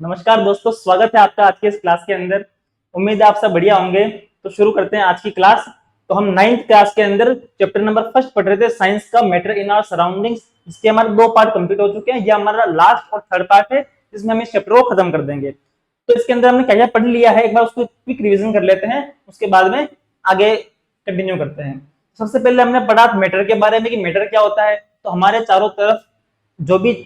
नमस्कार दोस्तों, स्वागत है आपका आज के इस क्लास के अंदर। उम्मीद है आप सब बढ़िया होंगे। तो शुरू करते हैं आज की क्लास। तो हम 9th क्लास के अंदर चैप्टर नंबर 1 पढ़ रहे थे, साइंस का मैटर इन आवर सराउंडिंग्स, जिसके हमारे 2 पार्ट कंप्लीट हो चुके हैं। ये हमारा लास्ट और थर्ड पार्ट है, जिसमें हम इस चैप्टर को खत्म कर देंगे। तो इसके अंदर हमने क्या क्या पढ़ लिया है, एक बार उसको क्विक रिविजन कर लेते हैं, उसके बाद में आगे कंटिन्यू करते हैं। सबसे पहले हमने पढ़ा मैटर के बारे में कि मैटर क्या होता है। तो हमारे चारों तरफ जो भी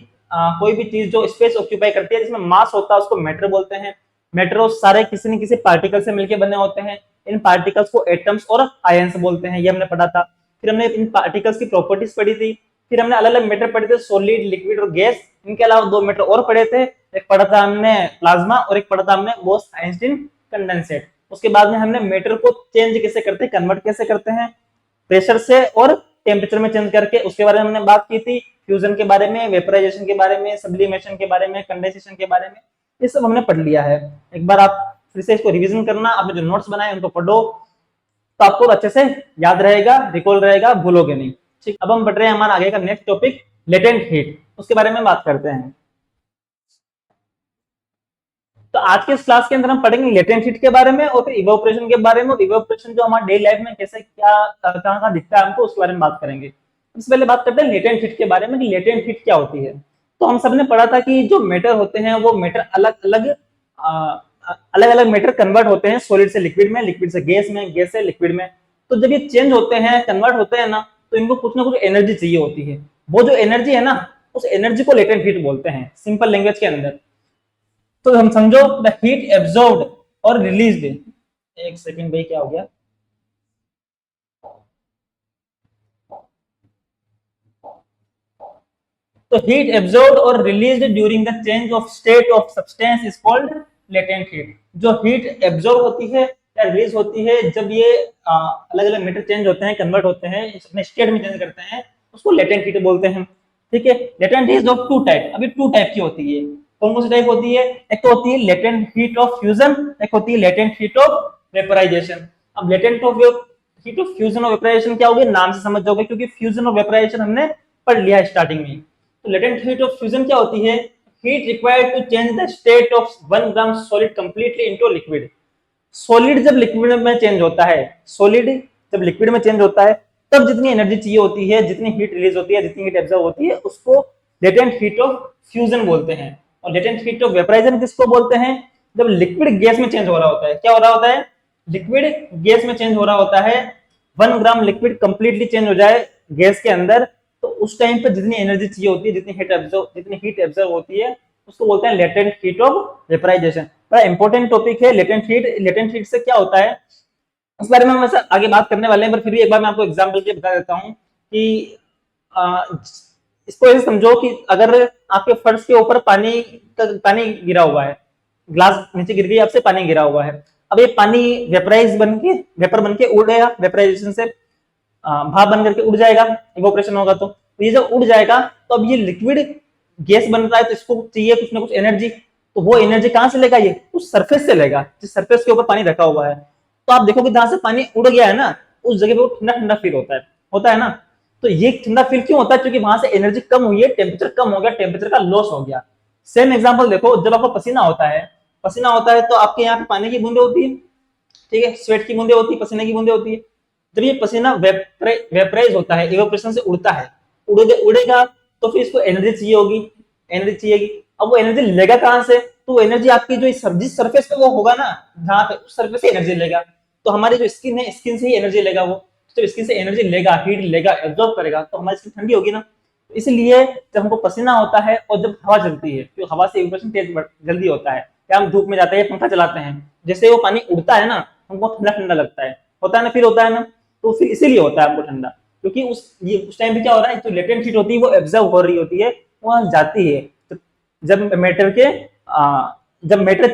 कोई भी चीज जो स्पेस ऑक्यूपाई करती है, जिसमें मास होता है, उसको मैटर बोलते हैं। मैटर सारे किसी न किसी पार्टिकल से मिलकर बने होते हैं। इन पार्टिकल्स को एटम्स और आयंस बोलते हैं, ये हमने पढ़ा था। फिर हमने इन पार्टिकल्स की प्रॉपर्टीज पढ़ी थी। फिर हमने अलग अलग मैटर पढ़े थे, सॉलिड, लिक्विड और गैस। इनके अलावा 2 मैटर और पढ़े थे, एक पढ़ा था हमने प्लाज्मा और एक पढ़ा था हमने बोस-आइंस्टीन कंडेंसेट। उसके बाद में हमने मैटर को चेंज कैसे करते हैं, कन्वर्ट कैसे करते हैं प्रेशर से और टेम्परेचर में चेंज करके, उसके बारे में हमने बात की थी। फ्यूजन के बारे में, वेपराइजेशन के बारे में, सब्लिमेशन के बारे में, कंडेंसेशन के बारे में, ये सब हमने पढ़ लिया है। एक बार आप फिर से इसको रिवीजन करना, आपने जो नोट्स बनाए उनको पढ़ो, तो आपको अच्छे से याद रहेगा, रिकॉल रहेगा, भूलोगे नहीं। ठीक, अब हम बढ़ रहे हैं हमारा आगे का नेक्स्ट टॉपिक, लेटेंट हीट, उसके बारे में बात करते हैं। तो आज के इस क्लास के अंदर हम पढ़ेंगे लेटेंट हीट के बारे में और फिर इवेपोरेशन के बारे में। और इवेपोरेशन जो हमारे डेली लाइफ में कैसे क्या कहाँ दिखता है हमको, उसके बारे में बात करेंगे। सबसे पहले बात करते हैं लेटेंट हीट के बारे में कि लेटेंट हीट क्या होती है। तो हम सबने पढ़ा था कि जो मैटर होते हैं वो मैटर अलग अलग मैटर कन्वर्ट होते हैं, सॉलिड से लिक्विड में, लिक्विड से गैस में, गैस से लिक्विड में। तो जब ये चेंज होते हैं, कन्वर्ट होते हैं ना, तो इनको कुछ ना कुछ एनर्जी चाहिए होती है। वो जो एनर्जी है ना, उस एनर्जी को लेटेंट हीट बोलते हैं सिंपल लैंग्वेज के अंदर। तो हम समझो द हीट एब्जॉर्ब्ड और रिलीज्ड। एक सेकंड भाई, क्या हो गया? तो हीट एब्जॉर्ब्ड और released during the change of state of substance is called latent heat. जो हीट एब्जॉर्ब होती है या रिलीज होती है, जब ये अलग अलग मैटर चेंज होते हैं, कन्वर्ट होते हैं, अपने स्टेट में चेंज करते हैं, उसको लेटेंट हीट बोलते हैं। ठीक है, लेटेंट हीट ऑफ 2 टाइप, अभी 2 टाइप की होती है। कौन सी टाइप होती है? एक तो होती है लेटेंट हीट ऑफ फ्यूजन, एक होती है लेटेंट हीट ऑफ वेपराइजेशन। अब latent of heat of fusion और वेपराइजेशन क्या होगी, नाम से समझ जाओगे, क्योंकि फ्यूजन और वेपराइजेशन हमने पढ़ लिया है स्टार्टिंग में। तो लेटेंट हीट ऑफ फ्यूजन क्या होती है? Heat required to change the state of 1 gram solid completely into liquid. Solid जब लिक्विड में चेंज होता है, सॉलिड जब लिक्विड में चेंज होता है, तब जितनी एनर्जी चाहिए होती है, जितनी हीट रिलीज होती है, जितनी हीट एब्जॉर्ब होती है, उसको लेटेंट हीट ऑफ फ्यूजन बोलते हैं। और लेटेंट हीट ऑफ वेपराइजेशन किसको बोलते हैं? जब लिक्विड गैस में चेंज हो रहा होता है। क्या हो रहा होता है? लिक्विड गैस में चेंज हो रहा होता है। 1 ग्राम लिक्विड कंप्लीटली चेंज हो जाए गैस के अंदर, तो उस टाइम पर जितनी एनर्जी चाहिए होती है, जितनी हीट एब्जॉर्ब होती है, उसको बोलते हैं लेटेंट हीट ऑफ वेपराइजेशन। बड़ा इंपॉर्टेंट टॉपिक है लेटेंट हीट। लेटेंट हीट से क्या होता है उस बारे में हम आगे बात करने वाले हैं, पर फिर भी एक बार मैं आपको एग्जांपल के बता देता हूं कि आ, इसको ऐसे समझो कि अगर आपके फर्श के ऊपर पानी गिरा हुआ है, ग्लास नीचे गिर गई, आपसे पानी गिरा हुआ है। अब ये पानी वेपर बन के उड़ गया, वेपराइजेशन से भाप बन करके उड़ जाएगा, इवोपरेशन होगा। तो ये जब उड़ जाएगा, तो अब ये लिक्विड गैस बन रहा है, तो इसको चाहिए कुछ ना कुछ एनर्जी। तो वो एनर्जी कहां से लेगा? ये उस सरफेस से लेगा, जिस सरफेस के ऊपर पानी रखा हुआ है। तो आप देखो कि जहां से पानी उड़ गया है ना, उस जगह पे वो ठंडा ठंडा फील होता है ना। तो ये ठंडा फील क्यों होता है? क्योंकि वहां से एनर्जी कम हुई है, टेम्परेचर कम हो गया, टेम्परेचर का लॉस हो गया। सेम एग्जांपल देखो, जब आपका पसीना होता है तो आपके यहाँ पे पानी की बूंदे होती है, ठीक है, स्वेट की बूंदे होती है, पसीने की बूंदे होती है। जब ये पसीना वेपराइज होता है, इवेपोरेशन से उड़ता है, उड़ेगा, तो फिर इसको एनर्जी चाहिए होगी, एनर्जी चाहिएगी। अब वो एनर्जी लेगा कहां से? तो एनर्जी आपकी जो जिस सरफेस पे वो होगा ना, जहां पे उस सरफेस से एनर्जी लेगा। तो हमारी जो स्किन है, स्किन से ही एनर्जी लेगा वो। जब स्किन से एनर्जी लेगा, हीट लेगा, एब्जॉर्ब करेगा, तो हमारी स्किन ठंडी होगी ना। इसलिए जब हमको पसीना होता है और जब हवा चलती है, तो हवा से इवेपोरेशन तेज जल्दी होता है, या हम धूप में जाते हैं, पंखा चलाते हैं, जैसे वो पानी उड़ता है ना, हमको ठंडा ठंडा लगता है, होता है ना, फील होता है ना। तो फिर इसीलिए होता है हमको ठंडा, क्योंकि उस टाइम पे क्या हो रहा है, जो लेटेंट हीट होती है वो एब्जॉर्ब हो रही होती है, वहां जाती है। तो जब मैटर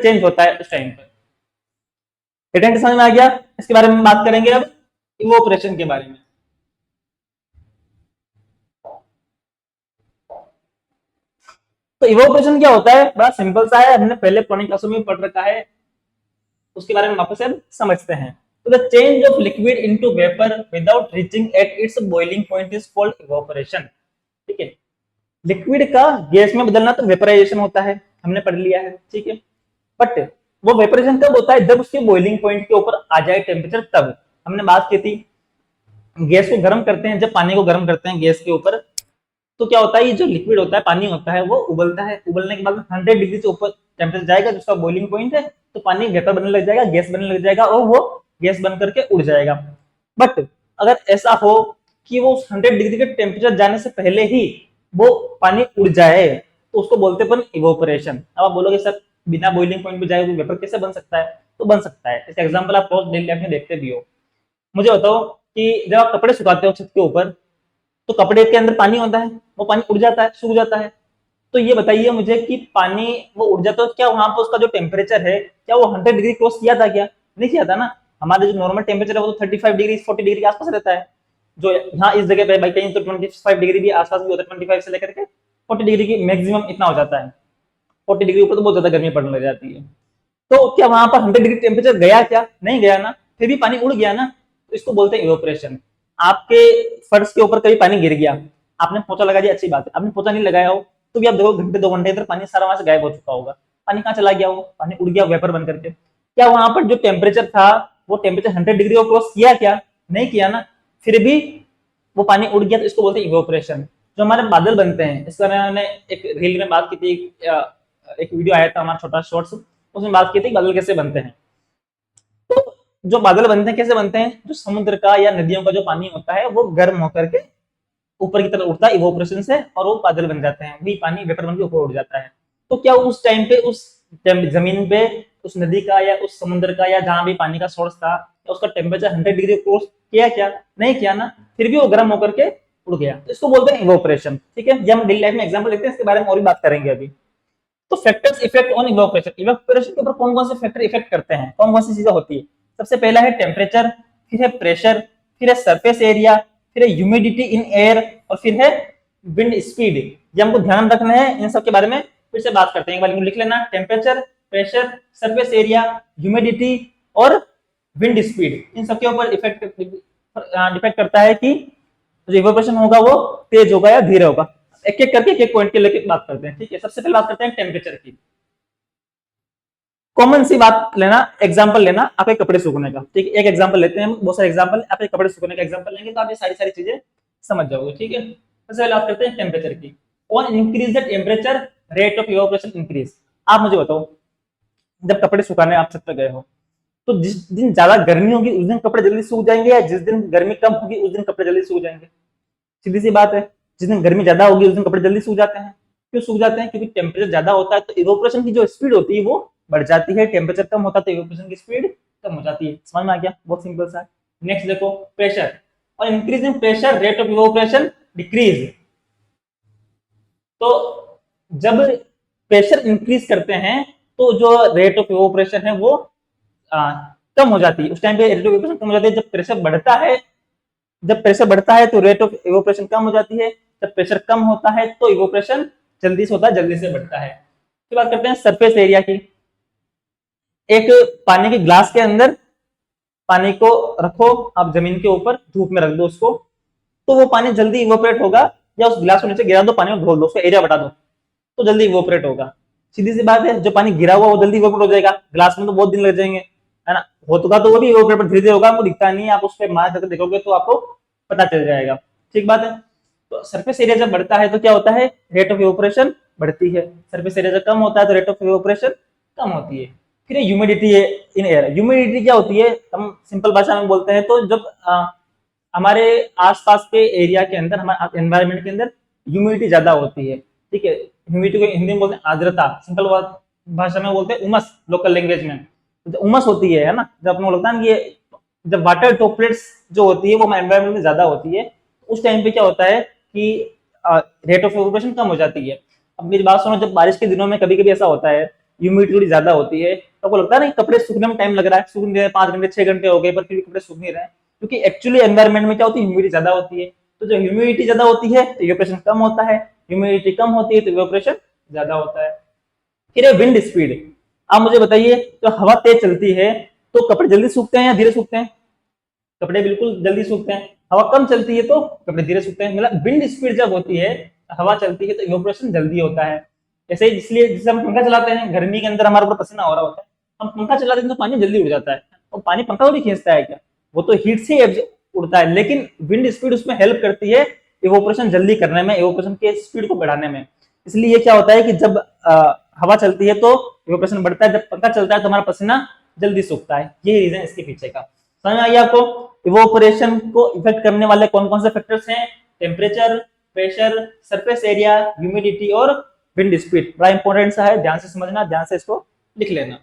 चेंज होता है उस टाइम पर। लेटेंट समझ में आ गया? इसके बारे में बात करेंगे अब इवोपरेशन के बारे में। तो इवोपरेशन क्या होता है? बड़ा सिंपल सा है, हमने पहले पुरानी क्लासों में पढ़ रखा है, उसके बारे में वापस से समझते हैं। तो the change of liquid into vapour without reaching at its boiling point is called evaporation. ठीक है, लिक्विड का गैस में बदलना तो वेपराइजेशन होता है। हमने पढ़ लिया है, ठीक है। बट वो वेपराइजेशन कब होता है, जब उसके बॉइलिंग पॉइंट के ऊपर आ जाए टेम्परेचर, तब। हमने बात की थी गैस को गर्म करते हैं, जब पानी को गर्म करते हैं गैस के ऊपर, तो क्या होता है, ये जो लिक्विड होता है, पानी होता है, वो उबलता है। उबलने के बाद 100 डिग्री से ऊपर टेम्परेचर जाएगा, जिसका बॉइलिंग पॉइंट है, तो पानी वेपर बनने लग जाएगा, गैस बनने लग जाएगा, और वो गैस बन करके उड़ जाएगा। बट अगर ऐसा हो कि वो 100 डिग्री के टेम्परेचर जाने से पहले ही वो पानी उड़ जाए, तो उसको बोलते हैं इवोपरेशन। अब आप बोलोगे सर बिना बॉइलिंग पॉइंट पे जाए वो वेपर कैसे बन सकता है? तो बन सकता है। इसका एग्जांपल आप रोज डेली लाइफ में देखते भी हो। मुझे बताओ कि जब आप कपड़े सुखाते हो छत के ऊपर, तो कपड़े के अंदर पानी होता है, वो पानी उड़ जाता है, सूख जाता है। तो ये बताइए मुझे कि पानी वो उड़ जाता है, क्या वहां पर उसका जो टेम्परेचर है, क्या वो 100 डिग्री क्रॉस किया था? क्या नहीं किया था ना। हमारे जो नॉर्मल टेम्परेचर है वो तो 35 डिग्री 40 डिग्री के आसपास रहता है। जो यहाँ इस जगह पे भाई कहीं तो 25 डिग्री भी आसपास भी होता है, 25 से लेकर के 40 डिग्री की मैक्सिमम इतना हो जाता है। 40 डिग्री ऊपर तो बहुत ज्यादा गर्मी पड़ने लग जाती है। तो क्या वहां पर 100 डिग्री टेम्परेचर गया? क्या नहीं गया ना, फिर भी पानी उड़ गया ना। तो इसको बोलते हैं इवेपोरेशन। आपके फर्श के ऊपर कभी पानी गिर गया, आपने पोछा लगा दिया, अच्छी बात है। आपने पोछा नहीं लगाया हो, तो भी आप देखो घंटे 2 घंटे अंदर पानी सारा वहां से गायब हो चुका होगा। पानी कहाँ चला गया? वो पानी उड़ गया वेपर बन करके। क्या वहां पर जो टेम्परेचर था वो टेम्परेचर 100 डिग्री को क्रॉस किया? क्या नहीं किया ना, फिर भी वो पानी उड़ गया, तो इसको बोलते हैं इवेपोरेशन। जो हमारे बादल बनते हैं, इसका मैंने एक रील में बात की थी, एक वीडियो आया था हमारा छोटा शॉर्ट्स, उसमें बात की थी बादल कैसे बनते हैं। तो जो बादल बनते हैं कैसे बनते हैं, जो समुद्र का या नदियों का जो पानी होता है वो गर्म होकर के ऊपर की तरफ उठता है इवोपरेशन से, और वो बादल बन जाते हैं, वही पानी वेपर बन के ऊपर उड़ जाता है। तो क्या उस टाइम पे उस जमीन पे उस नदी का या उस समुद्र का या जहां भी पानी का सोर्स था, उसका टेम्परेचर 100 डिग्री क्रॉस किया? क्या नहीं किया ना, फिर भी वो गर्म होकर के उड़ गया। तो इसको बोलते हैं इवोपरेशन, ठीक है। ये हम डेली लाइफ में एग्जांपल देखते हैं, इसके बारे में और भी बात करेंगे अभी। तो factors effect on evaporation, evaporation के ऊपर कौन कौन से फैक्टर इफेक्ट करते हैं, कौन कौन सी चीजें होती है? सबसे पहला है टेम्परेचर, फिर है प्रेशर, फिर है सरफेस एरिया, फिर है ह्यूमिडिटी इन एयर, और फिर है विंड स्पीड। ये हमको ध्यान रखना है, इन सब के बारे में फिर से बात करते हैं। एक बार लिख लेना, temperature, pressure, surface area, humidity और विंड स्पीड। इन सबके ऊपर इफेक्ट डिपेंड करता है कि जो इवेपोरेशन होगा वो तेज होगा या धीरे होगा। एक एक करके एक पॉइंट के लेकर बात करते हैं, ठीक है। सबसे पहले बात करते हैं टेम्परेचर की। कॉमन सी बात लेना, एग्जांपल लेना आपके कपड़े सूखने का, ठीक है। एक एग्जांपल लेते हैं, बहुत सारे एग्जांपल, आपके कपड़े सूखने का एग्जांपल लेंगे तो आप ये सारी सारी चीजें समझ जाओगे, ठीक है। सबसे पहले बात करते हैं टेम्परेचर की। On increase the temperature rate of evaporation increase. आप मुझे बताओ, जब कपड़े सुखाने आप छत पर गए हो, तो जिस दिन ज्यादा गर्मी होगी उस दिन कपड़े जल्दी सूख जाएंगे, या जिस दिन गर्मी कम होगी उस दिन कपड़े जल्दी सूख जाएंगे? सीधी सी बात है, जिस दिन गर्मी ज्यादा होगी उस दिन कपड़े जल्दी सूख जाते हैं। क्यों सूख जाते हैं? क्योंकि टेम्परेचर ज्यादा होता है, तो इवोपरेशन की जो स्पीड होती है वो बढ़ जाती है। टेम्परेचर कम होता है तो इवोपरेशन की स्पीड कम हो जाती है। समझ में आ गया? बहुत सिंपल सा। नेक्स्ट देखो, प्रेशर। और increase in pressure rate of evaporation decrease. तो जब प्रेशर इंक्रीज करते हैं तो जो रेट ऑफ इवोपरेशन है वो कम हो जाती है। उस टाइम पे रेट ऑफ इवोपरेशन कम हो जाती है। जब प्रेशर बढ़ता है, जब प्रेशर बढ़ता है तो रेट ऑफ इवोपरेशन कम हो जाती है। जब प्रेशर कम होता है तो इवोपरेशन जल्दी से होता है, जल्दी से बढ़ता है। फिर बात करते हैं सरफेस एरिया की। एक पानी के ग्लास के अंदर पानी को रखो आप जमीन के ऊपर, धूप में रख दो उसको, तो वो पानी जल्दी इवोपरेट होगा। या उस गिलास को नीचे गिरा दो, पानी में घोल दो, उसका एरिया बढ़ा दो, तो जल्दी इवोपरेट होगा। सीधी सी बात है, जो पानी गिरा हुआ वो जल्दी इवोपरेट हो जाएगा, ग्लास में तो बहुत दिन लग जाएंगे, है ना। होगा तो वो भी इवोपरेट धीरे धीरे होगा, आपको दिखता नहीं है, आप उस पर मार करके देखोगे तो आपको पता चल जाएगा, ठीक बात है। तो सरफेस एरिया जब बढ़ता है तो क्या होता है, रेट ऑफ इवोपरेशन बढ़ती है। सरफेस एरिया जब कम होता है तो रेट ऑफ इवोपरेशन कम होती है। फिर ह्यूमिडिटी है इन एयर। ह्यूमिडिटी क्या होती है, हम सिंपल भाषा में बोलते हैं तो जब हमारे आसपास के एरिया के अंदर, हमारे एनवायरमेंट के अंदर ह्यूमिडिटी ज्यादा होती है, ठीक है। ह्यूमिडिटी को हिंदी में बोलते हैं आर्द्रता, सिंपल भाषा में बोलते हैं उमस, लोकल लैंग्वेज में। तो उमस होती है ना, जब अपने लगता है ना कि जब वाटर ड्रॉपलेट्स जो होती है वो हमारे एनवायरमेंट में ज्यादा होती है, उस टाइम पे क्या होता है कि रेट ऑफ इवेपोरेशन कम हो जाती है। अब मेरी बात सुनो, जब बारिश के दिनों में कभी कभी ऐसा होता है, ह्यूमिडिटी थोड़ी ज्यादा होती है, तो आपको लगता है ना कि कपड़े सूखने में टाइम लग रहा है, सूख नहीं रहे, 5 घंटे 6 घंटे हो गए पर फिर भी कपड़े सूख नहीं रहे, क्योंकि एक्चुअली एनवायरमेंट में क्या होती है, ह्यूमिडिटी ज्यादा होती है। तो जब ह्यूमिडिटी ज्यादा होती है तो इवेपोरेशन कम होता है, ह्यूमिडिटी कम होती है तो इवेपोरेशन ज्यादा होता है। फिर है विंड स्पीड। आप मुझे बताइए, तो हवा तेज चलती है तो कपड़े जल्दी सूखते हैं या धीरे सूखते हैं? कपड़े बिल्कुल जल्दी सूखते हैं। हवा कम चलती है तो कपड़े धीरे सूखते हैं। मतलब विंड स्पीड जब होती है, हवा चलती है, तो इवेपोरेशन जल्दी होता है। ऐसे ही इसलिए जैसे हम पंखा चलाते हैं, गर्मी के अंदर हमारे ऊपर पसीना हो रहा होता है, हम पंखा चलाते हैं तो पानी जल्दी उड़ जाता है, और पानी पंखा थोड़ी खींचता है क्या, वो तो हीट से ही उड़ता है, लेकिन विंड स्पीड उसमें हेल्प करती है इवोपरेशन जल्दी करने में, इवोपरेशन के स्पीड को बढ़ाने में। इसलिए क्या होता है कि जब हवा चलती है तो इवोपरेशन बढ़ता है, जब पंखा चलता है तो हमारा पसीना जल्दी सूखता है। ये रीजन इसके पीछे का। समझ में आ गया आपको? इवोपरेशन को इफेक्ट करने वाले कौन कौन से फैक्टर्स हैं? Temperature, pressure, surface area, humidity और विंड स्पीड। बड़ा इंपॉर्टेंट सा है, ध्यान से समझना, ध्यान से इसको लिख लेना।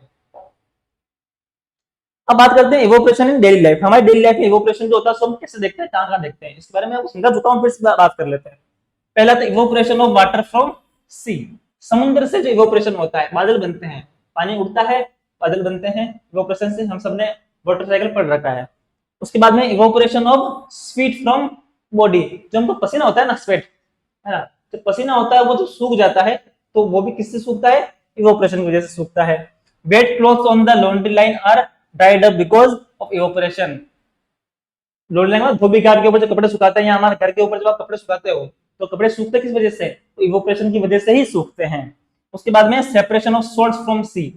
अब बात करते हैं इवोपरेशन इन डेली लाइफ। हमारी डेली लाइफ में इवोपरेशन जो होता है उसको हम कैसे देखते हैं, कहाँ देखते हैं, इसके बारे में आपको समझा चुका हूँ, फिर से बात कर लेते हैं। पहला तो इवोपरेशन ऑफ वाटर फ्रॉम सी। समुद्र से जो इवोपरेशन होता है, बादल बनते हैं, पानी उड़ता है, बादल बनते हैं, इवोपरेशन से हम सबने वाटर साइकिल पढ़ रखा है। उसके बाद में evaporation of sweat from body, जो हमको पसीना होता है ना, स्वेट है ना, तो पसीना होता है वो जो सूख जाता है, तो वो भी किससे सूखता है? इवोपरेशन की वजह से सूखता है। Wet clothes on the laundry line are dried up because of evaporation. Laundry line में धोबी घाट के ऊपर जो कपड़े सुखाते हैं, या हमारे घर के ऊपर जब आप कपड़े सुखाते हो, तो कपड़े सूखते किस वजह से? तो इवोपरेशन की वजह से ही सूखते हैं। उसके बाद में सेपरेशन ऑफ सॉल्ट्स फ्रॉम सी।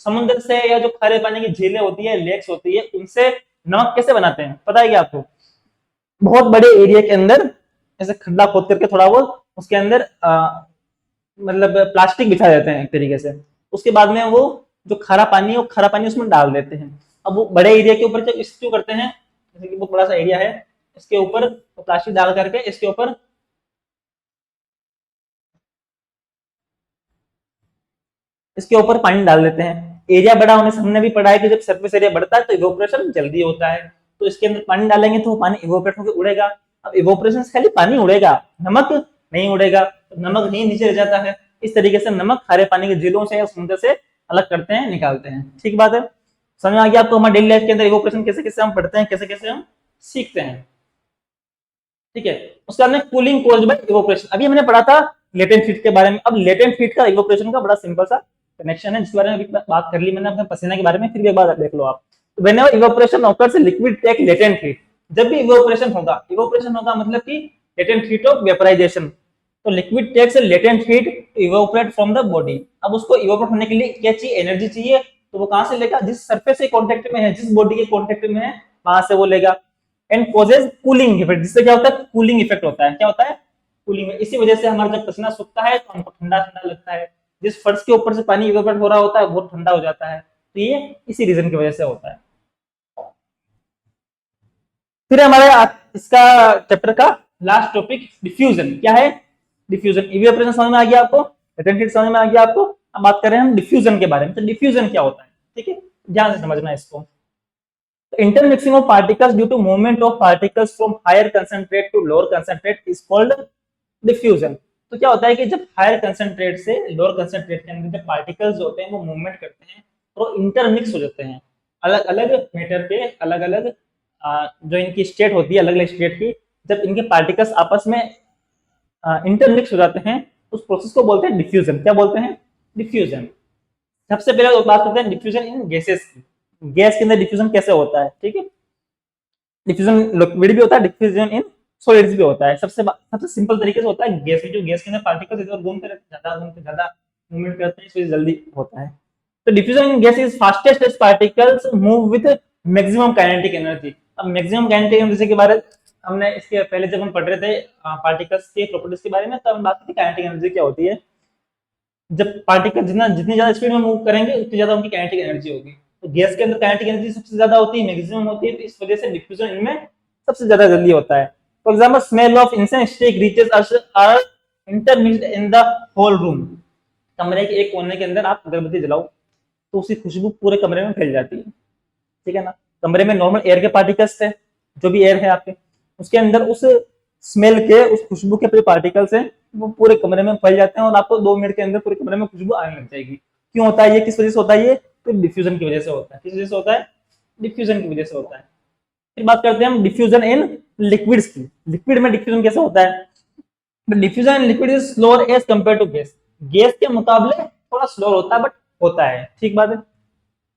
समुद्र से या जो खारे पानी की झीलें होती है, लेक्स होती है, उनसे नमक कैसे बनाते हैं पता है क्या आपको? बहुत बड़े एरिया के अंदर ऐसे खड्डा खोद करके थोड़ा बहुत उसके अंदर मतलब प्लास्टिक बिछा देते हैं एक तरीके से। उसके बाद में वो जो खारा पानी है, वो खारा पानी उसमें डाल देते हैं। अब वो बड़े एरिया के ऊपर जब इसको करते हैं, जैसे कि बहुत बड़ा सा एरिया है, इसके ऊपर प्लास्टिक डाल करके इसके ऊपर पानी डाल देते हैं। एरिया बड़ा होने से हमने भी पढ़ा है कि जब सरफेस एरिया बढ़ता है तो इवोपरेशन जल्दी होता है। तो इसके अंदर पानी डालेंगे तो वो पानी इवोपरेट होकर उड़ेगा। अब इवोपरेशन से खाली पानी उड़ेगा, नमक नहीं उड़ेगा, तो नमक नहीं नीचे रह जाता है। इस तरीके से नमक खारे पानी के झीलों से या समुद्र से अलग करते हैं, निकालते हैं। ठीक बात है, समझ आ गया आपको? हमारे डेली लाइफ के अंदर इवोपरेशन कैसे कैसे हम पढ़ते हैं, कैसे कैसे हम सीखते हैं। ठीक है, उसके बाद में कूलिंग कोल्ड बाय इवोपरेशन। अभी हमने पढ़ा था लेटेंट हीट के बारे में। अब लेटेंट हीट का इवोपरेशन का बड़ा सिंपल सा कनेक्शन है, जिसके बारे में अभी बात कर ली मैंने अपने पसीने के बारे में, फिर एक बार देख लो आप। Whenever evaporation occurs liquid take latent heat. जब भी इवोपरेशन होगा मतलब कि लेटेंट हीट ऑफ वेपराइजेशन। तो liquid takes latent heat to evaporate from the body. अब उसको इवोपरेट होने के लिए क्या चाहिए? एनर्जी चाहिए। तो वो कहां से लेगा? जिस सरफेस के कांटेक्ट में है, जिस बॉडी के कांटेक्ट में है, वहां से वो लेगा। एंड कॉजेज कूलिंग इफेक्ट, जिससे क्या होता है? कूलिंग इफेक्ट होता है। क्या होता है? कूलिंग। इसी वजह से हमारा जब पसीना सूखता है तो हमको ठंडा ठंडा लगता है। जिस फर्श के ऊपर से पानी इवेपोरेट हो रहा होता है वो ठंडा हो जाता है। तो ये इसी रीजन की वजह से होता है। फिर हमारे इसका चैप्टर का लास्ट टॉपिक डिफ्यूजन। क्या है? डिफ्यूजन। इवेपोरेशन समझ में आ गया आपको, लेटेंट हीट समझ में आ गया आपको। अब बात करें हम डिफ्यूजन के बारे में। तो डिफ्यूजन क्या होता है? ठीक है, ध्यान से समझना इसको। Intermixing of particles due to movement of particles from higher concentrate to lower concentrate is called diffusion. तो क्या होता है कि जब हायर कंसंट्रेट से लोअर कंसंट्रेट के अंदर जब पार्टिकल्स होते हैं वो मूवमेंट करते हैं और इंटरमिक्स हो जाते हैं, अलग अलग मैटर के अलग अलग जो इनकी स्टेट होती है, अलग अलग स्टेट की, जब इनके पार्टिकल्स आपस में इंटरमिक्स हो जाते हैं, उस प्रोसेस को बोलते हैं डिफ्यूजन। क्या बोलते हैं? डिफ्यूजन। सबसे पहले बात करते हैं डिफ्यूजन इन गैसेस की। गैस के अंदर डिफ्यूजन कैसे होता है? ठीक है, डिफ्यूजन लिक्विड भी होता है, डिफ्यूजन इन सॉलिड्स भी होता है। सबसे सिंपल तरीके से होता है गैस जो गैस के अंदर पार्टिकल्स इधर घूमते रहते हैं, ज्यादा मूवमेंट करते हैं, इसलिए जल्दी होता है। तो diffusion in gas is fastest as particles move with maximum kinetic energy. अब मैक्सिमम काइनेटिक एनर्जी के बारे हमने इसके पहले जब हम पढ़ रहे थे पार्टिकल्स के प्रॉपर्टीज के बारे में, तब हम बात की काइनेटिक एनर्जी क्या होती है। जब पार्टिकल जितनी ज्यादा स्पीड में मूव करेंगे उतनी ज्यादा उनकी काइनेटिक एनर्जी होगी। तो गैस के अंदर काइनेटिक एनर्जी सबसे ज्यादा होती है, मैक्सिमम होती है, तो इस वजह से डिफ्यूजन इनमें सबसे ज्यादा जल्दी होता है। For example smell of incense stick reaches are intermixed in the whole room. कमरे के एक कोने के अंदर आप अगरबत्ती जलाओ तो उसकी खुशबू पूरे कमरे में फैल जाती है। ठीक है ना? कमरे में नॉर्मल एयर के पार्टिकल्स थे, जो भी एयर है आपके, उसके अंदर उस स्मेल के, उस खुशबू के पार्टिकल्स हैं, वो पूरे कमरे में फैल जाते हैं और आपको 2 मिनट के अंदर पूरे कमरे में खुशबू आने लग जाएगी। क्यों होता है ये? किस वजह से होता है ये? तो डिफ्यूजन की वजह से होता है। किस वजह से होता है? डिफ्यूजन की वजह से होता है। फिर बात करते हैं हम डिफ्यूजन इन लिक्विड्स की। लिक्विड में डिफ्यूजन कैसे होता है? Diffusion in liquid is slower as compare to gas. Gas के मुकाबले थोड़ा स्लो होता है, बट होता है। ठीक बात है।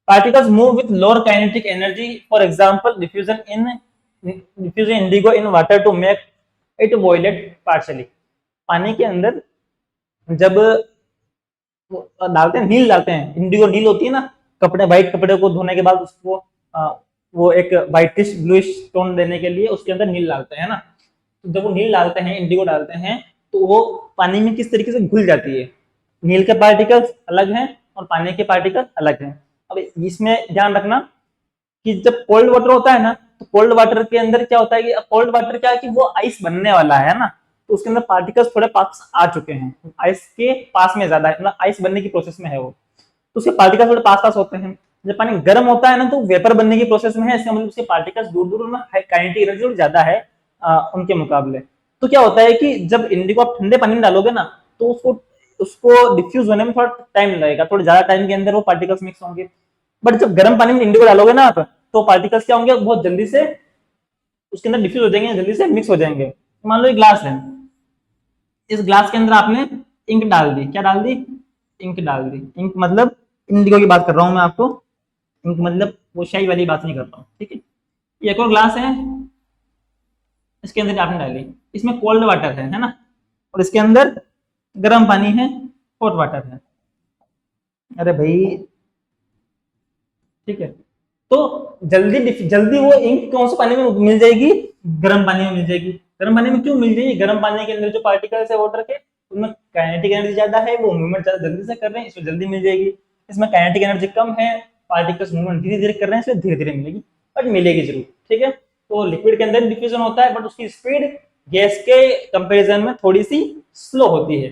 Particles move with lower kinetic energy. For example diffusion indigo in water to make it violet partially. पानी के अंदर जब डालते हैं, नील डालते हैं, इंडिगो नील होती है ना, कपड़े व्हाइट कपड़े को धोने के बाद उसको वो एक व्हाइटिश ब्लूइश टोन देने के लिए उसके अंदर नील डालते हैं ना। तो जब वो नील डालते हैं, इंडिगो डालते हैं, तो वो पानी में किस तरीके से घुल जाती है। नील के पार्टिकल्स अलग हैं और पानी के पार्टिकल अलग हैं। अब इसमें ध्यान रखना कि जब कोल्ड वाटर होता है ना, तो कोल्ड वाटर के अंदर क्या होता है कि कोल्ड वाटर क्या है कि वो आइस बनने वाला है ना, तो उसके अंदर पार्टिकल्स थोड़े पास आ चुके हैं, आइस के पास में ज्यादा है, मतलब आइस बनने की प्रोसेस में है वो, तो उसके पार्टिकल्स थोड़े पास पास होते हैं। जब पानी गर्म होता है ना, तो वेपर बनने की प्रोसेस में है, इसका मतलब उसके पार्टिकल्स दूर दूर में काइनेटिक एनर्जी ज्यादा है उनके मुकाबले। तो क्या होता है कि जब इंडिगो आप ठंडे पानी में डालोगे ना, तो उसको उसको डिफ्यूज होने में थोड़ा टाइम लगेगा, थोड़ा ज्यादा टाइम के अंदर वो पार्टिकल्स मिक्स होंगे। बट जब गर्म पानी में इंडिगो डालोगे ना आप, तो पार्टिकल्स क्या होंगे, बहुत जल्दी से उसके अंदर डिफ्यूज हो जाएंगे, जल्दी से मिक्स हो जाएंगे। मान लो एक ग्लास है, इस ग्लास के अंदर आपने इंक डाल दी, क्या डाल दी, इंक डाल दी। इंक मतलब इंडिगो की बात कर रहा हूं मैं आपको, इंक मतलब वो शाही वाली बात नहीं कर रहा हूँ, ठीक है। ये एक और ग्लास है, इसके अंदर आपने डाली, इसमें कोल्ड वाटर है ना, और इसके अंदर गर्म पानी है, हॉट वाटर है। अरे भाई, ठीक है, तो जल्दी जल्दी वो इंक कौन से पानी में मिल जाएगी, गर्म पानी में मिल जाएगी। गर्म पानी में क्यों मिल जाएगी, गर्म पानी के अंदर जो पार्टिकल्स है वाटर के, उनमें काइनेटिक एनर्जी ज्यादा है, वो मूवमेंट ज्यादा जल्दी से कर रहे हैं, इसमें जल्दी मिल जाएगी। इसमें काइनेटिक एनर्जी कम है, पार्टिकल्स मूवमेंट धीरे धीरे कर रहे हैं, इसलिए धीरे धीरे मिलेगी, बट मिलेगी जरूर, ठीक है। तो लिक्विड के अंदर डिफ्यूजन होता है, बट उसकी स्पीड गैस के कंपेरिजन में थोड़ी सी स्लो होती है।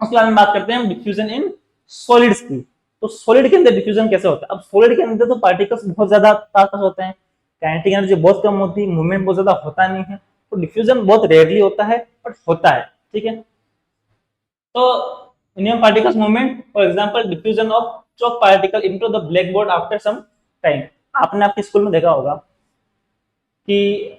उसके बाद में बात करते हैं डिफ्यूजन इन सॉलिड्स की। तो सॉलिड के अंदर डिफ्यूजन कैसे होता है, अब सॉलिड के अंदर तो पार्टिकल्स बहुत ज्यादा पास होते हैं, काइनेटिक एनर्जी बहुत कम होती है, मूवमेंट बहुत ज्यादा होता नहीं है, तो डिफ्यूजन बहुत रेयरली होता है, बट होता है, ठीक है। तो minimum particles movement, for example diffusion of chalk particle into the blackboard after some time. आपने आपके स्कूल में देखा होगा कि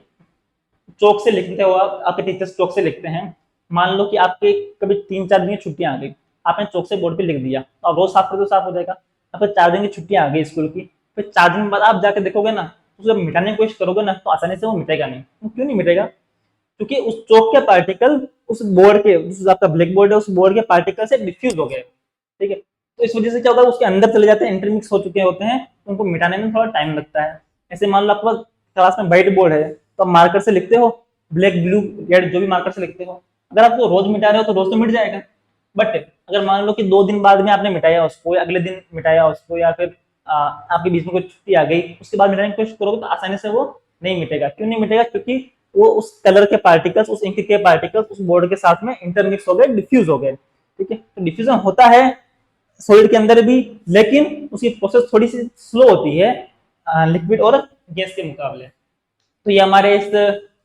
चौक से लिखते हो आप, आपके टीचर्स चौक से लिखते हैं। मान लो कि आपके कभी 3-4 दिन की छुट्टियां आ गई, आपने चौक से बोर्ड पे लिख दिया, तो आप रोज साफ कर दो, साफ हो जाएगा। आपके 4 दिन की छुट्टियां आ गई स्कूल की, फिर 4 दिन बाद आप जाके देखोगे ना, तो जब मिटाने की कोशिश करोगे ना, तो आसानी से वो मिटेगा नहीं। क्यों नहीं मिटेगा, क्योंकि उस चौक के पार्टिकल उस बोर्ड के, उस आपका ब्लैक बोर्ड है, उस बोर्ड के पार्टिकल से डिफ्यूज हो गए, ठीक है। तो इस वजह से क्या होता है, उसके अंदर चले जाते हैं, इंटरमिक्स हो चुके होते हैं, तो उनको मिटाने में थोड़ा टाइम लगता है। ऐसे मान लो आपके क्लास में व्हाइट बोर्ड है, तो आप मार्कर से लिखते हो, ब्लैक ब्लू रेड जो भी मार्कर से लिखते हो, अगर आप वो रोज मिटा रहे हो तो रोज तो मिट जाएगा। बट अगर मान लो कि 2 दिन बाद में आपने मिटाया उसको, या अगले दिन मिटाया उसको, या फिर आपके बीच में कोई छुट्टी आ गई, उसके बाद मिटाने की कोशिश करोगे, तो आसानी से वो नहीं मिटेगा। क्यों नहीं मिटेगा, क्योंकि वो उस कलर के पार्टिकल्स, उस इंक के पार्टिकल्स उस बोर्ड के साथ में इंटरमिक्स हो गए, डिफ्यूज हो गए, ठीक है। तो डिफ्यूजन होता है सॉलिड के अंदर भी, लेकिन उसकी प्रोसेस थोड़ी सी स्लो होती है लिक्विड और गैस के मुकाबले। तो ये हमारे इस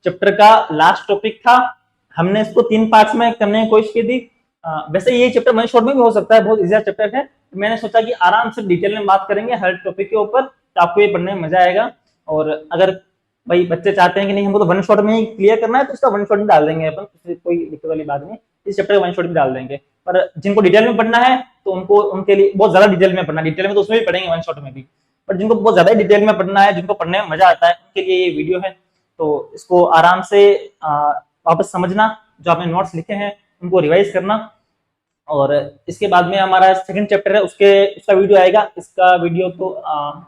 चैप्टर का लास्ट टॉपिक था। हमने इसको 3 पार्ट्स में करने की कोशिश की थी। वैसे ये चैप्टर वन शॉट में भी हो सकता है, बहुत इजी चैप्टर है। तो मैंने सोचा कि आराम से डिटेल में बात करेंगे हर टॉपिक के ऊपर, तो आपको ये पढ़ने में मजा आएगा। और अगर भाई बच्चे चाहते हैं कि नहीं हमको तो वन शॉट में ही क्लियर करना है, तो इसका वन शॉट भी डाल देंगे अपन, कोई दिक्कत वाली बात नहीं, इस चैप्टर का वन शॉट भी डाल देंगे। पर जिनको डिटेल में पढ़ना है, तो उनको उनके लिए बहुत ज्यादा डिटेल में पढ़ना, डिटेल में तो उसमें भी पढ़ेंगे वन शॉट में भी, पर जिनको बहुत ज्यादा डिटेल में पढ़ना है, जिनको पढ़ने में मजा आता है, उनके लिए ये वीडियो है। तो इसको आराम से वापस समझना, जो आपने नोट्स लिखे हैं उनको रिवाइज करना। और इसके बाद में हमारा सेकंड चैप्टर है, उसका वीडियो आएगा। इसका वीडियो तो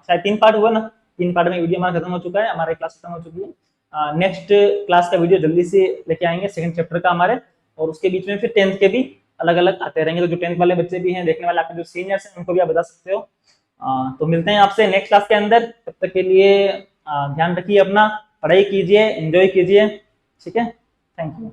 शायद 3 पार्ट हुआ ना, 3 पार्ट में वीडियो हमारा खत्म हो चुका है, हमारी क्लास खत्म हो चुकी है। नेक्स्ट क्लास का वीडियो जल्दी से लेके आएंगे, सेकंड चैप्टर का हमारे। और उसके बीच में फिर 10th के भी अलग अलग आते रहेंगे, तो जो 10th वाले बच्चे भी हैं देखने वाले, आपके जो सीनियर्स हैं उनको भी आप बता सकते हो। तो मिलते हैं आपसे नेक्स्ट क्लास के अंदर, तब तक के लिए ध्यान रखिए अपना, पढ़ाई कीजिए, एंजॉय कीजिए, ठीक है। Thank you.